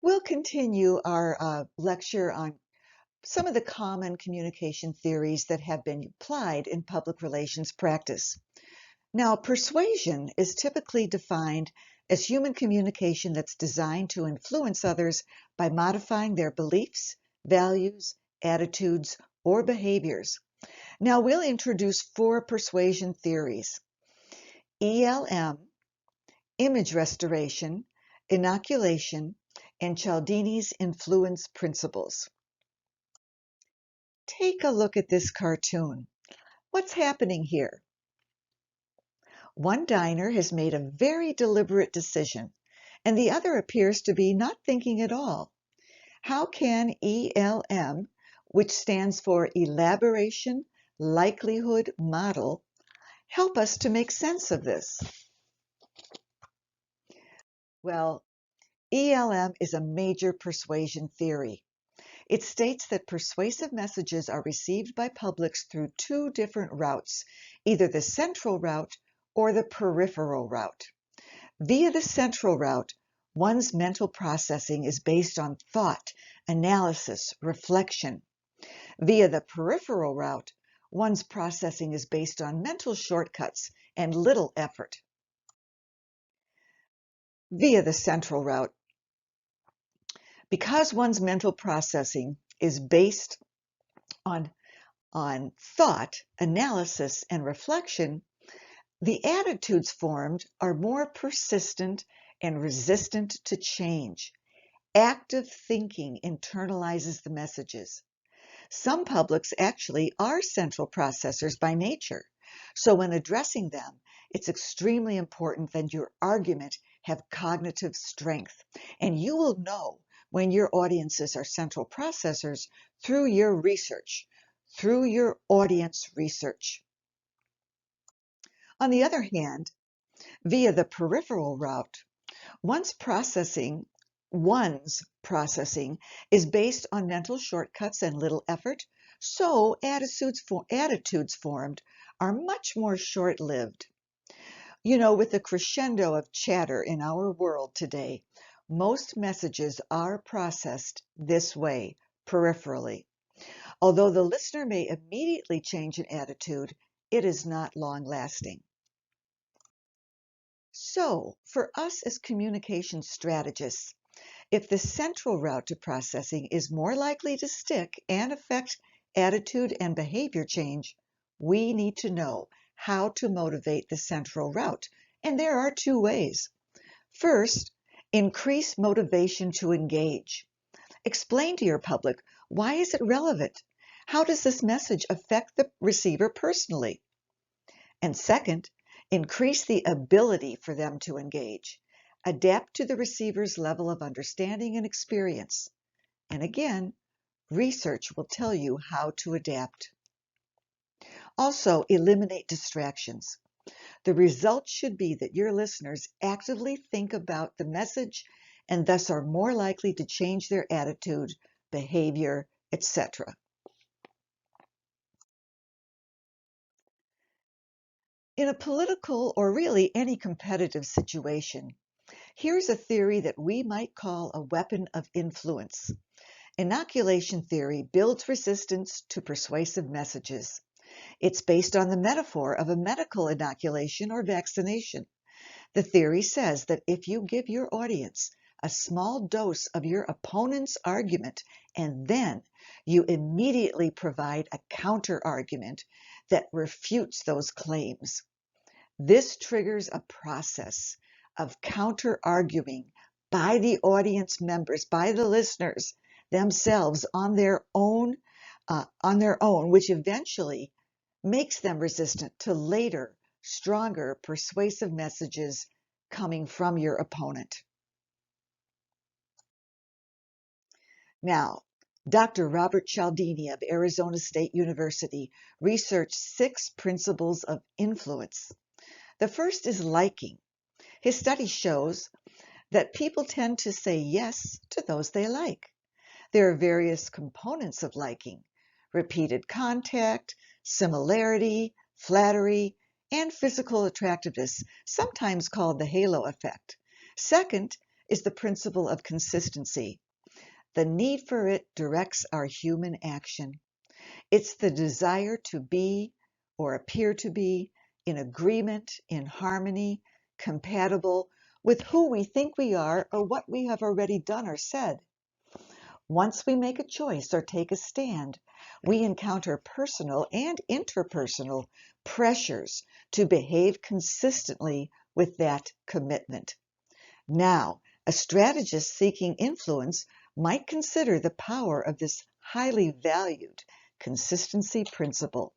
We'll continue our lecture on some of the common communication theories that have been applied in public relations practice. Now, persuasion is typically defined as human communication that's designed to influence others by modifying their beliefs, values, attitudes, or behaviors. Now, we'll introduce four persuasion theories: ELM, image restoration, inoculation, and Cialdini's influence principles. Take a look at this cartoon. What's happening here? One diner has made a very deliberate decision, and the other appears to be not thinking at all. How can ELM, which stands for elaboration, likelihood, model, help us to make sense of this? Well, ELM is a major persuasion theory. It states that persuasive messages are received by publics through two different routes, either the central route or the peripheral route. Via the central route, one's mental processing is based on thought, analysis, reflection. Via the peripheral route, one's processing is based on mental shortcuts and little effort. Via the central route, because one's mental processing is based on thought, analysis, and reflection, the attitudes formed are more persistent and resistant to change. Active thinking internalizes the messages. Some publics actually are central processors by nature, so when addressing them, it's extremely important that your argument have cognitive strength, and you will know when your audiences are central processors through your research, through your audience research. On the other hand, via the peripheral route, one's processing is based on mental shortcuts and little effort, so attitudes formed are much more short-lived. You know, with the crescendo of chatter in our world today, most messages are processed this way, peripherally. Although the listener may immediately change an attitude, it is not long-lasting. So, for us as communication strategists, if the central route to processing is more likely to stick and affect attitude and behavior change, we need to know how to motivate the central route. And there are two ways. First, increase motivation to engage. Explain to your public, why is it relevant? How does this message affect the receiver personally? And second, increase the ability for them to engage. Adapt to the receiver's level of understanding and experience. And again, research will tell you how to adapt. Also, eliminate distractions. The result should be that your listeners actively think about the message and thus are more likely to change their attitude, behavior, etc. In a political or really any competitive situation, here's a theory that we might call a weapon of influence. Inoculation theory builds resistance to persuasive messages. It's based on the metaphor of a medical inoculation or vaccination. The theory says that if you give your audience a small dose of your opponent's argument and then you immediately provide a counter-argument that refutes those claims, this triggers a process of counter-arguing by the audience members, by the listeners themselves on their own, which eventually makes them resistant to later, stronger, persuasive messages coming from your opponent. Now, Dr. Robert Cialdini of Arizona State University researched 6 principles of influence. The first is liking. His study shows that people tend to say yes to those they like. There are various components of liking: repeated contact, similarity, flattery, and physical attractiveness, sometimes called the halo effect. Second is the principle of consistency. The need for it directs our human action. It's the desire to be or appear to be in agreement, in harmony, compatible with who we think we are or what we have already done or said. Once we make a choice or take a stand, we encounter personal and interpersonal pressures to behave consistently with that commitment. Now, a strategist seeking influence might consider the power of this highly valued consistency principle.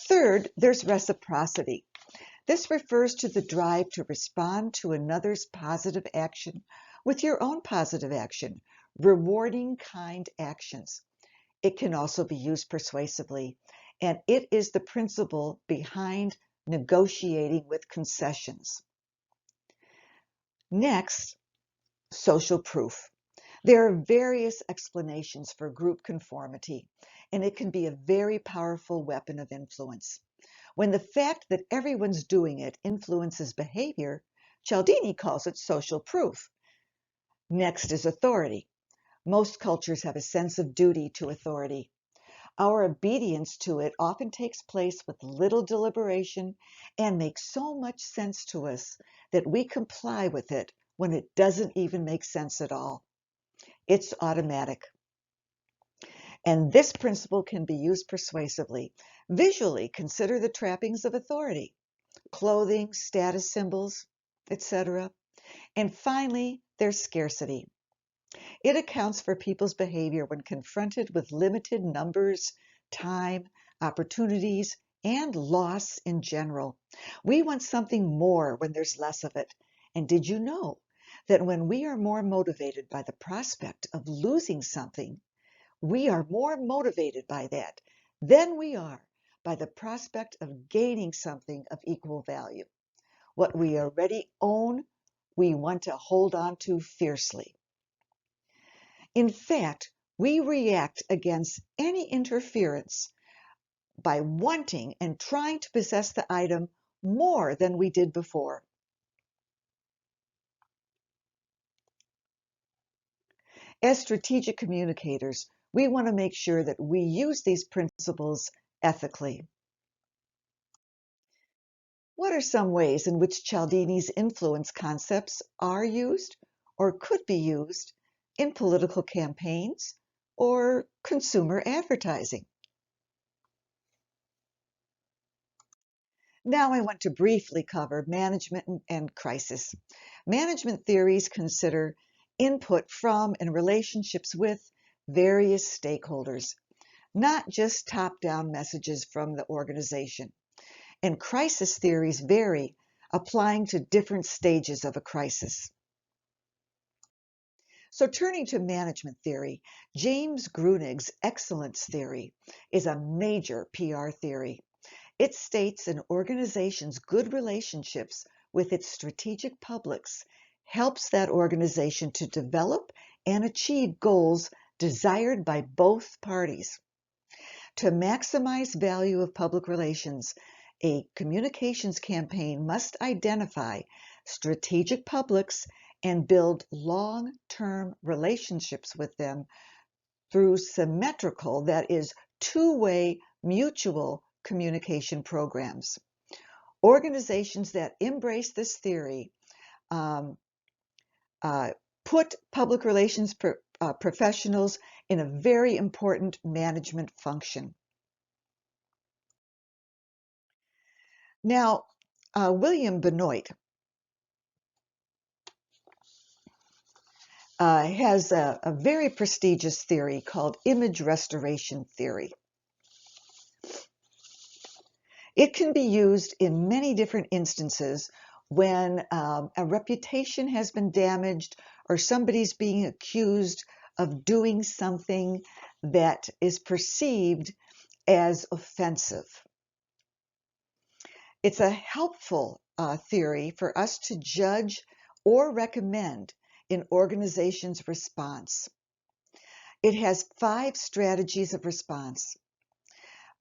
Third, there's reciprocity. This refers to the drive to respond to another's positive action with your own positive action, rewarding kind actions. It can also be used persuasively, and it is the principle behind negotiating with concessions. Next, social proof. There are various explanations for group conformity, and it can be a very powerful weapon of influence. When the fact that everyone's doing it influences behavior, Cialdini calls it social proof. Next is authority. Most cultures have a sense of duty to authority. Our obedience to it often takes place with little deliberation and makes so much sense to us that we comply with it when it doesn't even make sense at all. It's automatic. And this principle can be used persuasively. Visually, consider the trappings of authority: clothing, status symbols, etc. And finally, there's scarcity. It accounts for people's behavior when confronted with limited numbers, time, opportunities, and loss in general. We want something more when there's less of it. And did you know that when we are more motivated by the prospect of losing something, we are more motivated by that than we are by the prospect of gaining something of equal value? What we already own, we want to hold on to fiercely. In fact, we react against any interference by wanting and trying to possess the item more than we did before. As strategic communicators, we want to make sure that we use these principles ethically. What are some ways in which Cialdini's influence concepts are used or could be used in political campaigns or consumer advertising? Now I want to briefly cover management and crisis. Management theories consider input from and relationships with various stakeholders, not just top-down messages from the organization. And crisis theories vary, applying to different stages of a crisis. So turning to management theory, James Grunig's excellence theory is a major PR theory. It states an organization's good relationships with its strategic publics helps that organization to develop and achieve goals desired by both parties. To maximize value of public relations, a communications campaign must identify strategic publics and build long-term relationships with them through symmetrical, that is, two-way mutual communication programs. Organizations that embrace this theory put public relations professionals in a very important management function. Now, William Benoit has a very prestigious theory called image restoration theory. It can be used in many different instances when a reputation has been damaged or somebody's being accused of doing something that is perceived as offensive. It's a helpful theory for us to judge or recommend an organization's response. It has 5 strategies of response.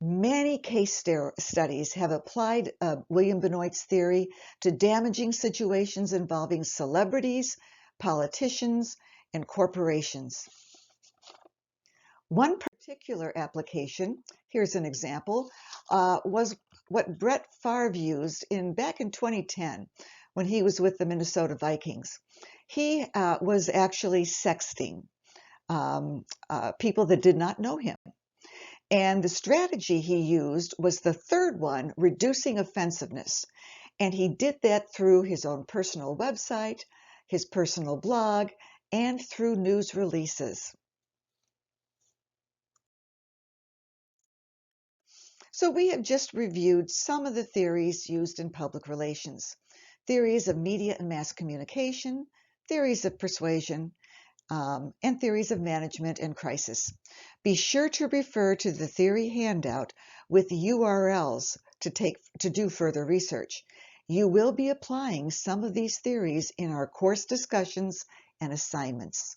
Many case studies have applied William Benoit's theory to damaging situations involving celebrities, politicians, and corporations. One particular application, here's an example, was what Brett Favre used back in 2010 when he was with the Minnesota Vikings. He was actually sexting people that did not know him. And the strategy he used was the third one, reducing offensiveness. And he did that through his own personal website, his personal blog, and through news releases. So we have just reviewed some of the theories used in public relations. Theories of media and mass communication, theories of persuasion, and theories of management and crisis. Be sure to refer to the theory handout with URLs to do further research. You will be applying some of these theories in our course discussions and assignments.